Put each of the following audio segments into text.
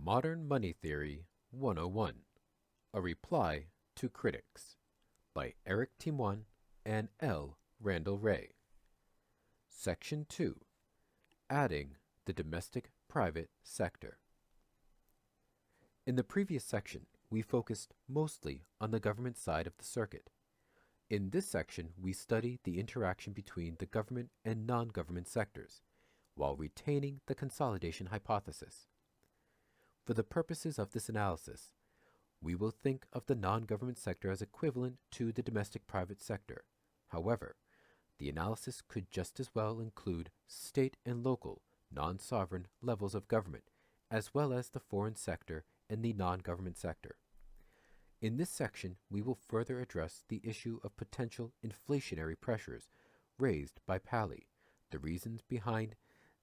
Modern Money Theory 101, A Reply to Critics by Eric Tymoigne and L. Randall Wray. Section 2, Adding the Domestic Private Sector. In the previous section, we focused mostly on the government side of the circuit. In this section, we study the interaction between the government and non-government sectors, while retaining the consolidation hypothesis. For the purposes of this analysis, we will think of the non-government sector as equivalent to the domestic private sector. However, the analysis could just as well include state and local, non-sovereign levels of government, as well as the foreign sector and the non-government sector. In this section, we will further address the issue of potential inflationary pressures raised by Pali, the reasons behind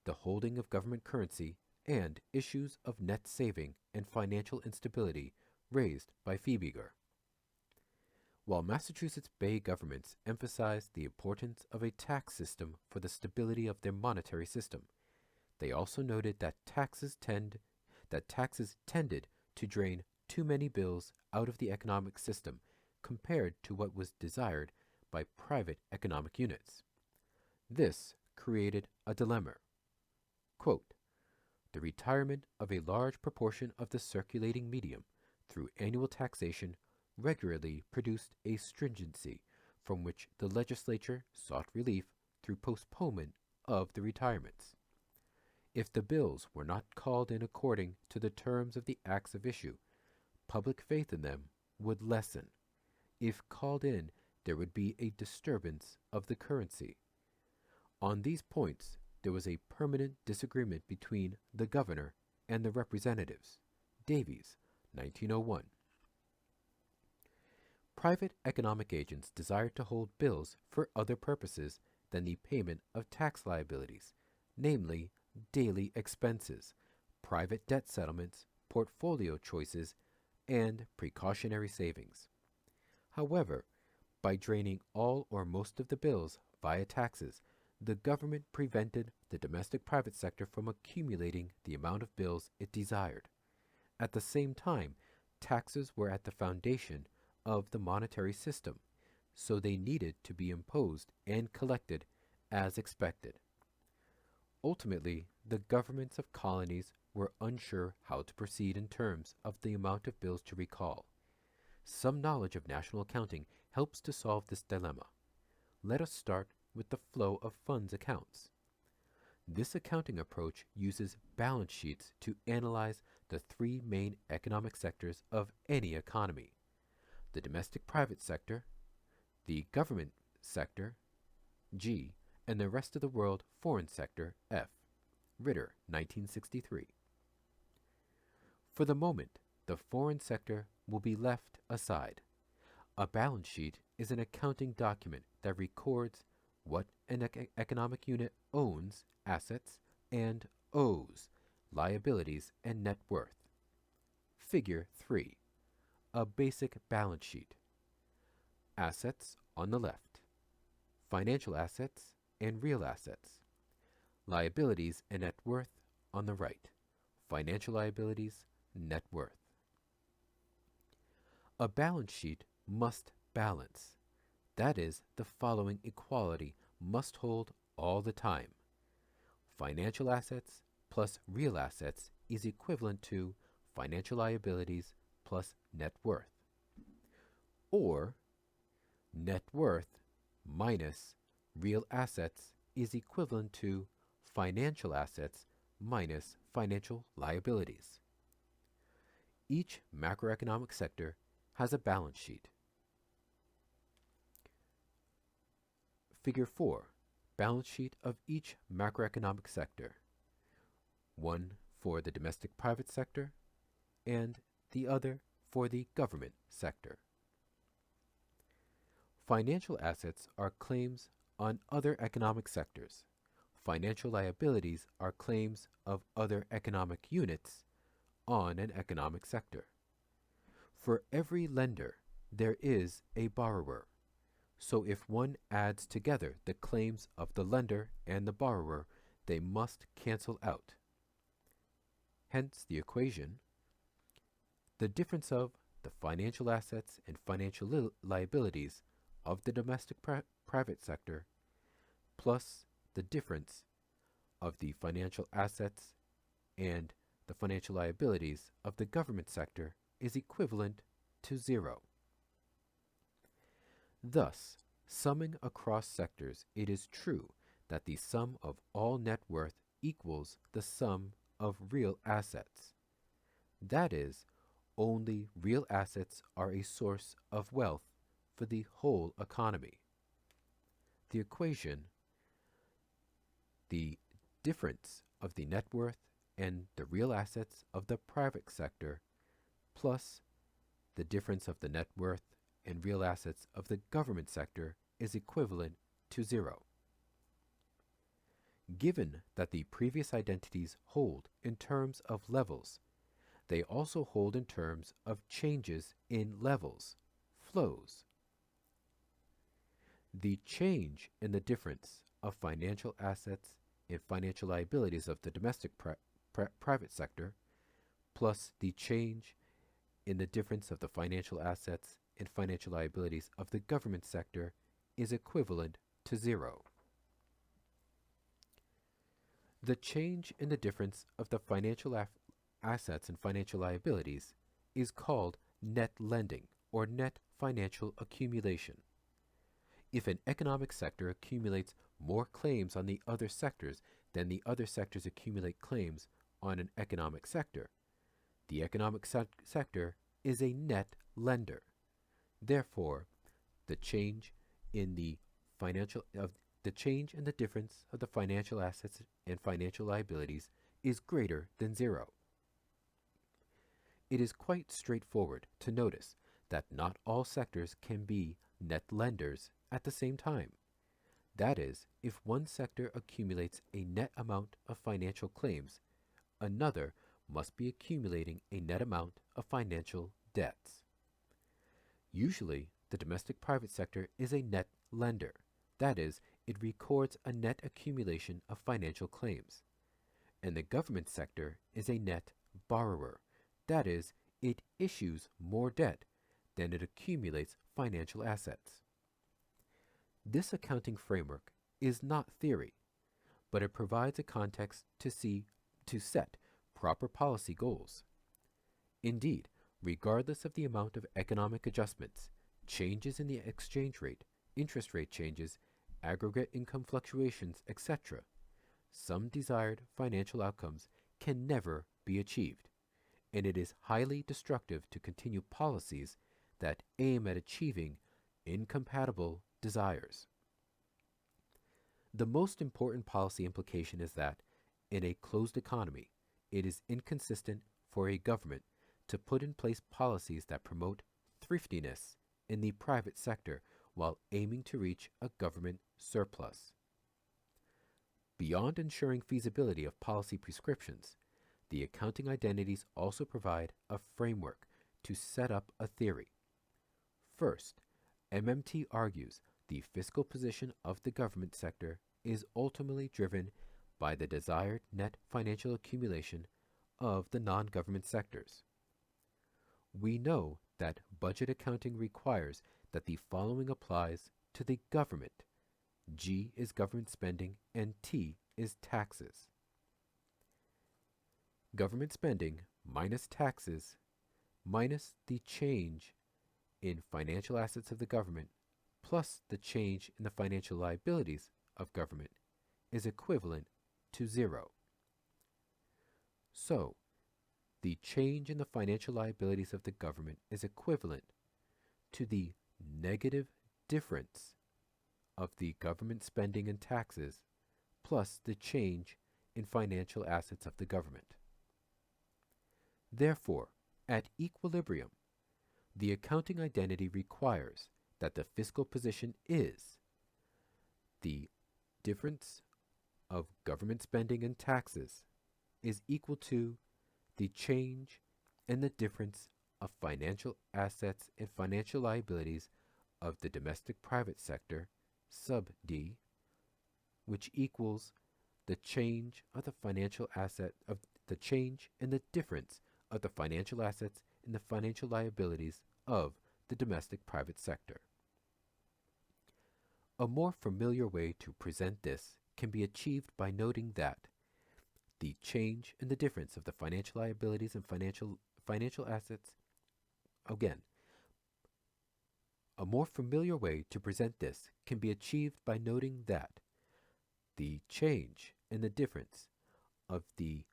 the holding of government currency, and issues of net saving and financial instability raised by Fibiger. While Massachusetts Bay governments emphasized the importance of a tax system for the stability of their monetary system, they also noted that taxes tended to drain too many bills out of the economic system compared to what was desired by private economic units. This created a dilemma. Quote, the retirement of a large proportion of the circulating medium through annual taxation regularly produced a stringency from which the legislature sought relief through postponement of the retirements. If the bills were not called in according to the terms of the acts of issue, public faith in them would lessen. If called in, there would be a disturbance of the currency. On these points, there was a permanent disagreement between the governor and the representatives. Davies, 1901. Private economic agents desired to hold bills for other purposes than the payment of tax liabilities, namely daily expenses, private debt settlements, portfolio choices, and precautionary savings. However, by draining all or most of the bills via taxes, the government prevented the domestic private sector from accumulating the amount of bills it desired. At the same time, taxes were at the foundation of the monetary system, so they needed to be imposed and collected as expected. Ultimately, the governments of colonies were unsure how to proceed in terms of the amount of bills to recall. Some knowledge of national accounting helps to solve this dilemma. Let us start with the flow of funds accounts. This accounting approach uses balance sheets to analyze the three main economic sectors of any economy: the domestic private sector, the government sector, G, and the rest of the world foreign sector, F. Ritter, 1963. For the moment, the foreign sector will be left aside. A balance sheet is an accounting document that records what an economic unit owns, assets, and owes, liabilities and net worth. Figure 3. A basic balance sheet. Assets on the left. Financial assets and real assets. Liabilities and net worth on the right. Financial liabilities, net worth. A balance sheet must balance. That is, the following equality must hold all the time. Financial assets plus real assets is equivalent to financial liabilities plus net worth. Or, net worth minus real assets is equivalent to financial assets minus financial liabilities. Each macroeconomic sector has a balance sheet. Figure 4. Balance sheet of each macroeconomic sector. One for the domestic private sector and the other for the government sector. Financial assets are claims on other economic sectors. Financial liabilities are claims of other economic units on an economic sector. For every lender, there is a borrower. So if one adds together the claims of the lender and the borrower, they must cancel out. Hence the equation, the difference of the financial assets and financial liabilities of the domestic private sector plus the difference of the financial assets and the financial liabilities of the government sector is equivalent to 0. Thus, summing across sectors, it is true that the sum of all net worth equals the sum of real assets. That is, only real assets are a source of wealth for the whole economy. The equation, the difference of the net worth and the real assets of the private sector plus the difference of the net worth and real assets of the government sector is equivalent to 0. Given that the previous identities hold in terms of levels, they also hold in terms of changes in levels, flows. The change in the difference of financial assets and financial liabilities of the domestic private sector plus the change in the difference of the financial assets and financial liabilities of the government sector is equivalent to 0. The change in the difference of the financial assets and financial liabilities is called net lending or net financial accumulation. If an economic sector accumulates more claims on the other sectors than the other sectors accumulate claims on an economic sector, the economic sector is a net lender. Therefore, the change in the difference of the financial assets and financial liabilities is greater than 0. It is quite straightforward to notice that not all sectors can be net lenders at the same time. That is, if one sector accumulates a net amount of financial claims, another must be accumulating a net amount of financial debts. Usually, the domestic private sector is a net lender. That is, it records a net accumulation of financial claims. And the government sector is a net borrower. That is, it issues more debt than it accumulates financial assets. This accounting framework is not theory, but it provides a context to set proper policy goals. Indeed, regardless of the amount of economic adjustments, changes in the exchange rate, interest rate changes, aggregate income fluctuations, etc., some desired financial outcomes can never be achieved, and it is highly destructive to continue policies that aim at achieving incompatible desires. The most important policy implication is that, in a closed economy, it is inconsistent for a government to put in place policies that promote thriftiness in the private sector while aiming to reach a government surplus. Beyond ensuring feasibility of policy prescriptions, the accounting identities also provide a framework to set up a theory. First, MMT argues the fiscal position of the government sector is ultimately driven by the desired net financial accumulation of the non-government sectors. We know that budget accounting requires that the following applies to the government. G is government spending and T is taxes. Government spending minus taxes minus the change in financial assets of the government plus the change in the financial liabilities of government is equivalent to 0. So, the change in the financial liabilities of the government is equivalent to the negative difference of the government spending and taxes plus the change in financial assets of the government. Therefore, at equilibrium, the accounting identity requires that the fiscal position is the difference of government spending and taxes is equal to the change in the difference of financial assets and financial liabilities of the domestic private sector, sub D, which equals the change of the financial asset of the change in the difference of the financial assets in the financial liabilities of the domestic private sector. A more familiar way to present this can be achieved by noting that the change in the difference of the financial liabilities and financial assets. Again, a more familiar way to present this can be achieved by noting that the change in the difference of the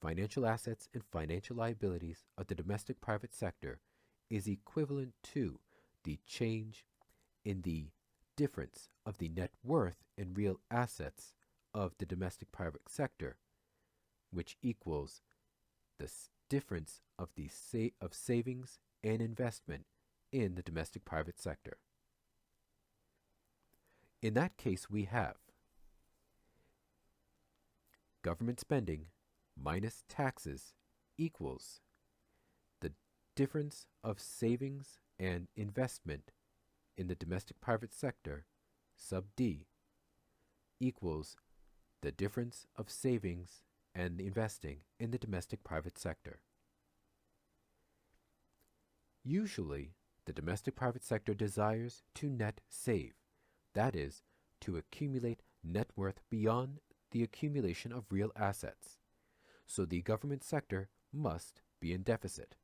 financial assets and financial liabilities of the domestic private sector is equivalent to the change in the difference of the net worth in real assets of the domestic private sector, which equals the difference of the of savings and investment in the domestic private sector. In that case, we have government spending minus taxes equals the difference of savings and investment in the domestic private sector, sub D, equals the difference of savings and investing in the domestic private sector. Usually, the domestic private sector desires to net save, that is, to accumulate net worth beyond the accumulation of real assets, so the government sector must be in deficit.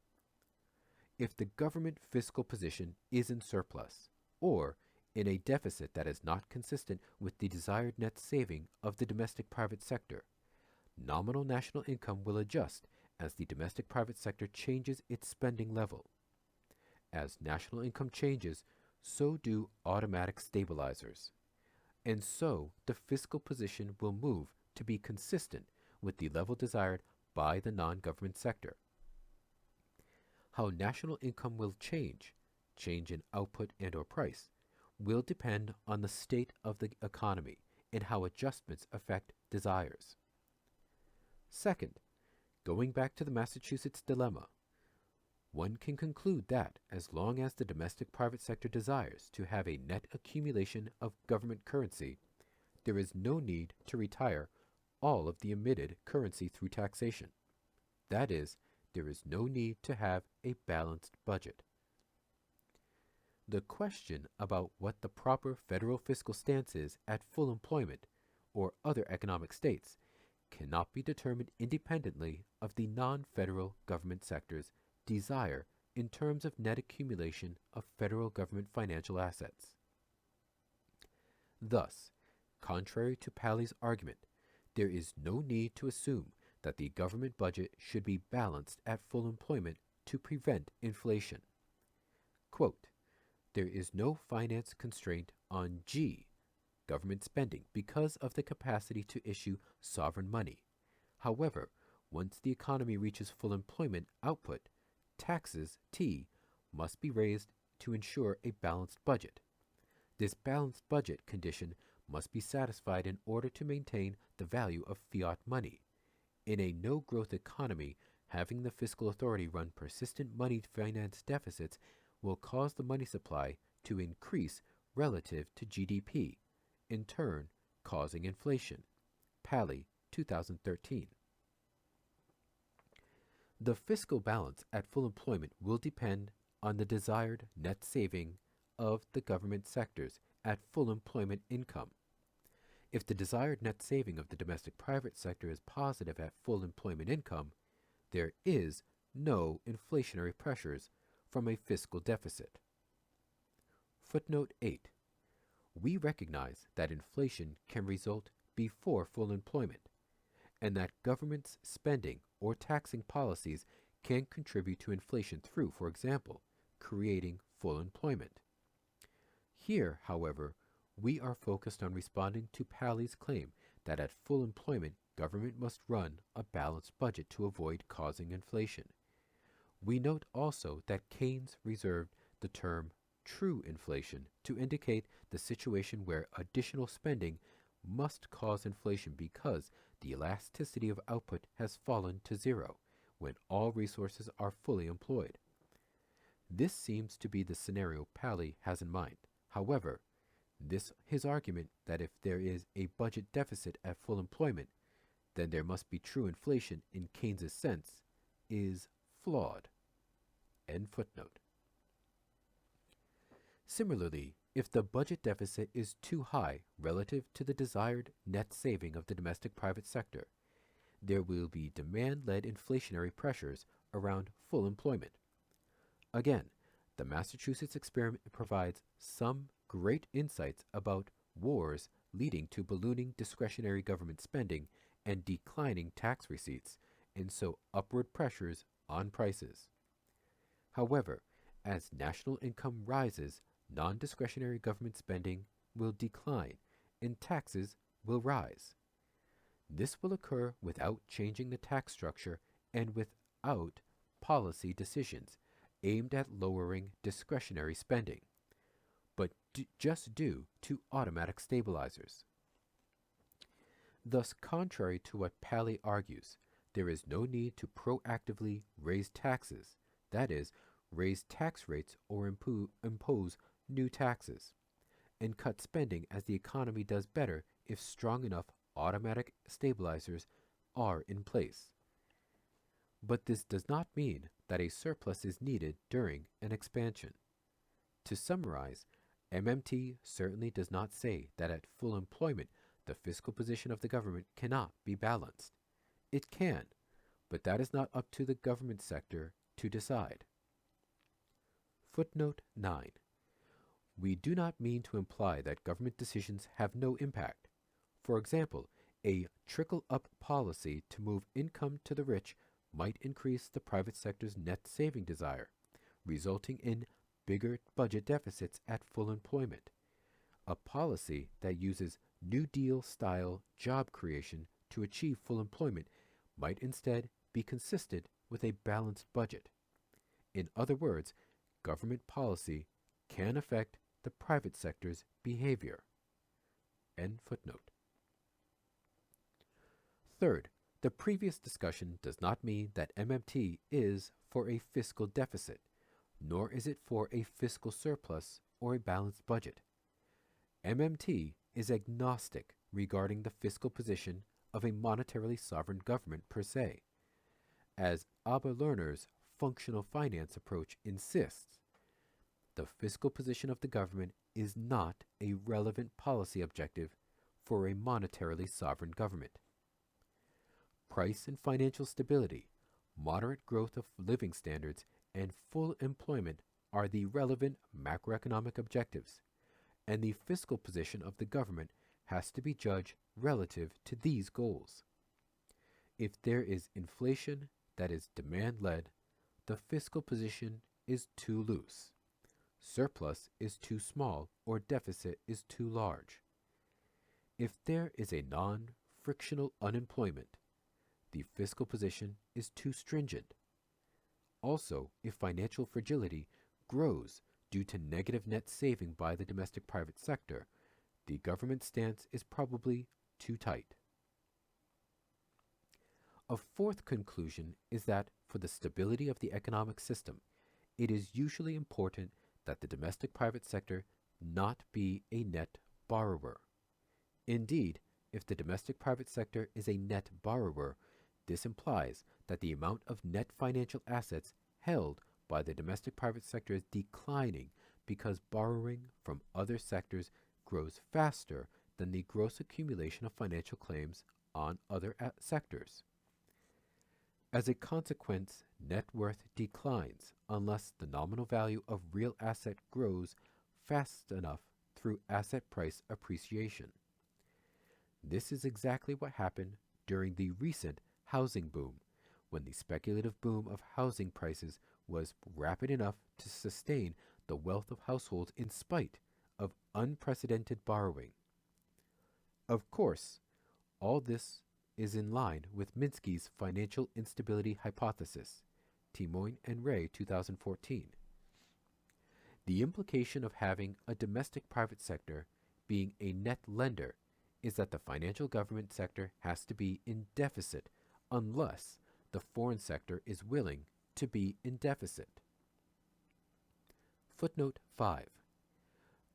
If the government fiscal position is in surplus, or in a deficit that is not consistent with the desired net saving of the domestic private sector, nominal national income will adjust as the domestic private sector changes its spending level. As national income changes, so do automatic stabilizers, and so the fiscal position will move to be consistent with the level desired by the non-government sector. How national income will change in output and or price, will depend on the state of the economy and how adjustments affect desires. Second, going back to the Massachusetts dilemma, one can conclude that as long as the domestic private sector desires to have a net accumulation of government currency, there is no need to retire all of the emitted currency through taxation. That is, there is no need to have a balanced budget. The question about what the proper federal fiscal stance is at full employment or other economic states cannot be determined independently of the non-federal government sector's desire in terms of net accumulation of federal government financial assets. Thus, contrary to Paley's argument, there is no need to assume that the government budget should be balanced at full employment to prevent inflation. Quote, there is no finance constraint on G, government spending, because of the capacity to issue sovereign money. However, once the economy reaches full employment output, taxes, T, must be raised to ensure a balanced budget. This balanced budget condition must be satisfied in order to maintain the value of fiat money. In a no-growth economy, having the fiscal authority run persistent money finance deficits will cause the money supply to increase relative to GDP, in turn causing inflation. Paley, 2013. The fiscal balance at full employment will depend on the desired net saving of the government sectors at full employment income. If the desired net saving of the domestic private sector is positive at full employment income, there is no inflationary pressures from a fiscal deficit. Footnote 8. We recognize that inflation can result before full employment, and that government's spending or taxing policies can contribute to inflation through, for example, creating full employment. Here, however, we are focused on responding to Paley's claim that at full employment, government must run a balanced budget to avoid causing inflation. We note also that Keynes reserved the term true inflation to indicate the situation where additional spending must cause inflation because the elasticity of output has fallen to zero when all resources are fully employed. This seems to be the scenario Paley has in mind. However, his argument that if there is a budget deficit at full employment, then there must be true inflation in Keynes's sense is flawed. End footnote. Similarly, if the budget deficit is too high relative to the desired net saving of the domestic private sector, there will be demand-led inflationary pressures around full employment. Again, the Massachusetts experiment provides some great insights about wars leading to ballooning discretionary government spending and declining tax receipts, and so upward pressures on prices. However, as national income rises, non-discretionary government spending will decline and taxes will rise. This will occur without changing the tax structure and without policy decisions aimed at lowering discretionary spending, but just due to automatic stabilizers. Thus, contrary to what Paley argues, there is no need to proactively raise taxes, that is, raise tax rates or impose new taxes, and cut spending as the economy does better if strong enough automatic stabilizers are in place. But this does not mean that a surplus is needed during an expansion. To summarize, MMT certainly does not say that at full employment the fiscal position of the government cannot be balanced. It can, but that is not up to the government sector to decide. Footnote 9. We do not mean to imply that government decisions have no impact. For example, a trickle-up policy to move income to the rich might increase the private sector's net saving desire, resulting in bigger budget deficits at full employment. A policy that uses New Deal-style job creation to achieve full employment might instead be consistent with a balanced budget. In other words, government policy can affect the private sector's behavior. End footnote. Third, the previous discussion does not mean that MMT is for a fiscal deficit, nor is it for a fiscal surplus or a balanced budget. MMT is agnostic regarding the fiscal position of a monetarily sovereign government per se. As Abba Lerner's functional finance approach insists, the fiscal position of the government is not a relevant policy objective for a monetarily sovereign government. Price and financial stability, moderate growth of living standards, and full employment are the relevant macroeconomic objectives, and the fiscal position of the government has to be judged relative to these goals. If there is inflation that is demand-led, the fiscal position is too loose. Surplus is too small or deficit is too large. If there is a non-frictional unemployment, the fiscal position is too stringent. Also, if financial fragility grows due to negative net saving by the domestic private sector, the government stance is probably too tight. A fourth conclusion is that for the stability of the economic system, it is usually important that the domestic private sector not be a net borrower. Indeed, if the domestic private sector is a net borrower, this implies that the amount of net financial assets held by the domestic private sector is declining because borrowing from other sectors grows faster than the gross accumulation of financial claims on other sectors. As a consequence, net worth declines unless the nominal value of real asset grows fast enough through asset price appreciation. This is exactly what happened during the recent housing boom, when the speculative boom of housing prices was rapid enough to sustain the wealth of households in spite of unprecedented borrowing. Of course, all this is in line with Minsky's financial instability hypothesis, Tymoigne and Wray, 2014. The implication of having a domestic private sector being a net lender is that the financial government sector has to be in deficit unless the foreign sector is willing to be in deficit. Footnote 5.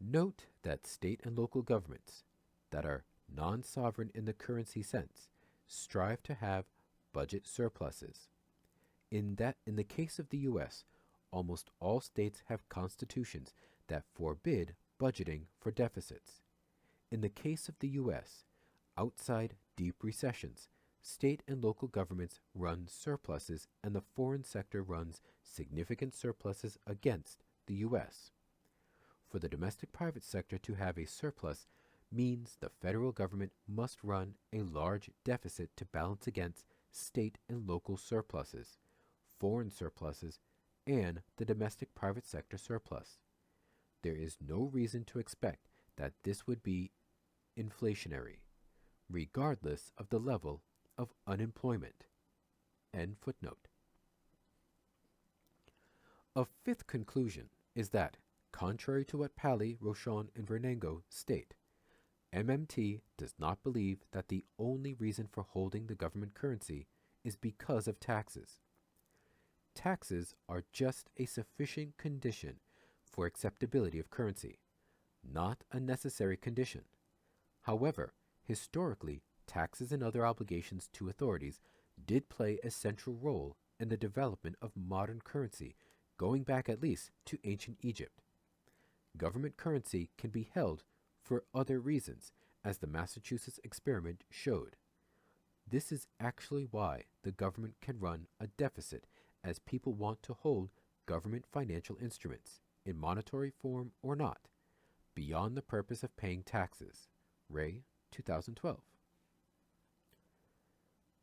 Note that state and local governments that are non-sovereign in the currency sense strive to have budget surpluses. In the case of the U.S., almost all states have constitutions that forbid budgeting for deficits. In the case of the U.S., outside deep recessions, state and local governments run surpluses and the foreign sector runs significant surpluses against the U.S. For the domestic private sector to have a surplus means the federal government must run a large deficit to balance against state and local surpluses, foreign surpluses, and the domestic private sector surplus. There is no reason to expect that this would be inflationary, regardless of the level of unemployment. End footnote. A fifth conclusion is that, contrary to what Pali, Rochon, and Vernango state, MMT does not believe that the only reason for holding the government currency is because of taxes. Taxes are just a sufficient condition for acceptability of currency, not a necessary condition. However, historically, taxes and other obligations to authorities did play a central role in the development of modern currency, going back at least to ancient Egypt. Government currency can be held for other reasons, as the Massachusetts experiment showed. This is actually why the government can run a deficit, as people want to hold government financial instruments, in monetary form or not, beyond the purpose of paying taxes. Wray, 2012.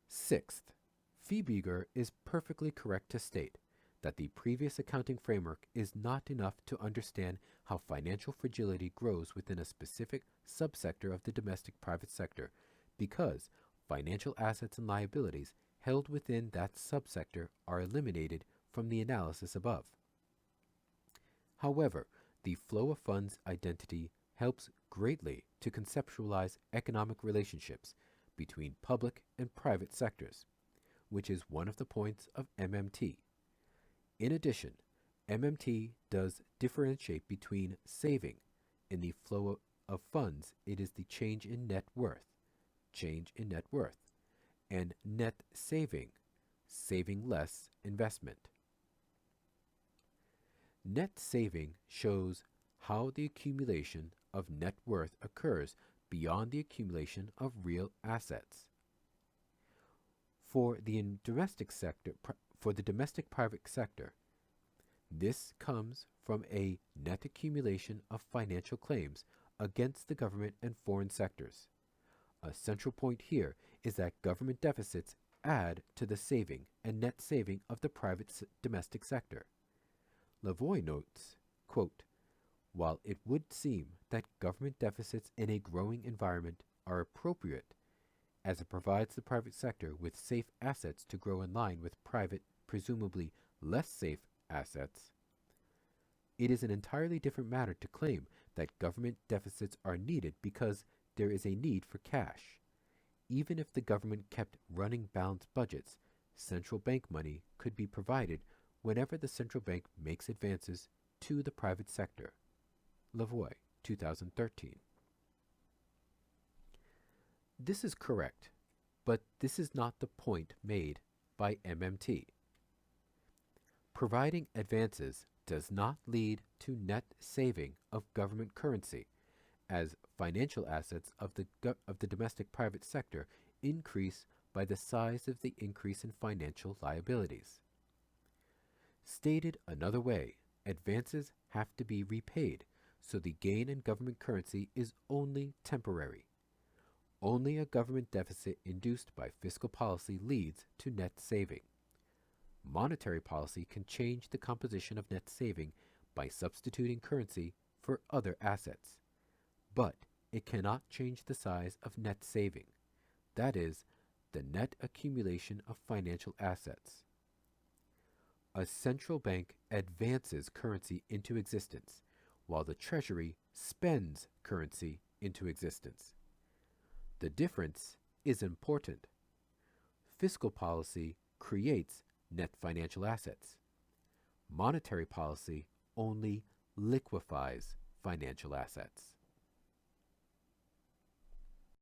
Sixth, Fiebiger is perfectly correct to state that the previous accounting framework is not enough to understand how financial fragility grows within a specific subsector of the domestic private sector, because financial assets and liabilities held within that subsector are eliminated from the analysis above. However, the flow of funds identity helps greatly to conceptualize economic relationships between public and private sectors, which is one of the points of MMT. In addition, MMT does differentiate between saving. In the flow of funds, it is the change in net worth, and net saving, saving less investment. Net saving shows how the accumulation of net worth occurs beyond the accumulation of real assets. For the domestic private sector, this comes from a net accumulation of financial claims against the government and foreign sectors. A central point here is that government deficits add to the saving and net saving of the private domestic sector. Lavoie notes, quote, "While it would seem that government deficits in a growing environment are appropriate, as it provides the private sector with safe assets to grow in line with private, presumably less safe assets, it is an entirely different matter to claim that government deficits are needed because there is a need for cash. Even if the government kept running balanced budgets, central bank money could be provided whenever the central bank makes advances to the private sector." Lavoie, 2013. This is correct, but this is not the point made by MMT. Providing advances does not lead to net saving of government currency, as financial assets of the domestic private sector increase by the size of the increase in financial liabilities. Stated another way, advances have to be repaid, so the gain in government currency is only temporary. Only a government deficit induced by fiscal policy leads to net saving. Monetary policy can change the composition of net saving by substituting currency for other assets, but it cannot change the size of net saving, that is, the net accumulation of financial assets. A central bank advances currency into existence, while the Treasury spends currency into existence. The difference is important. Fiscal policy creates net financial assets. Monetary policy only liquefies financial assets.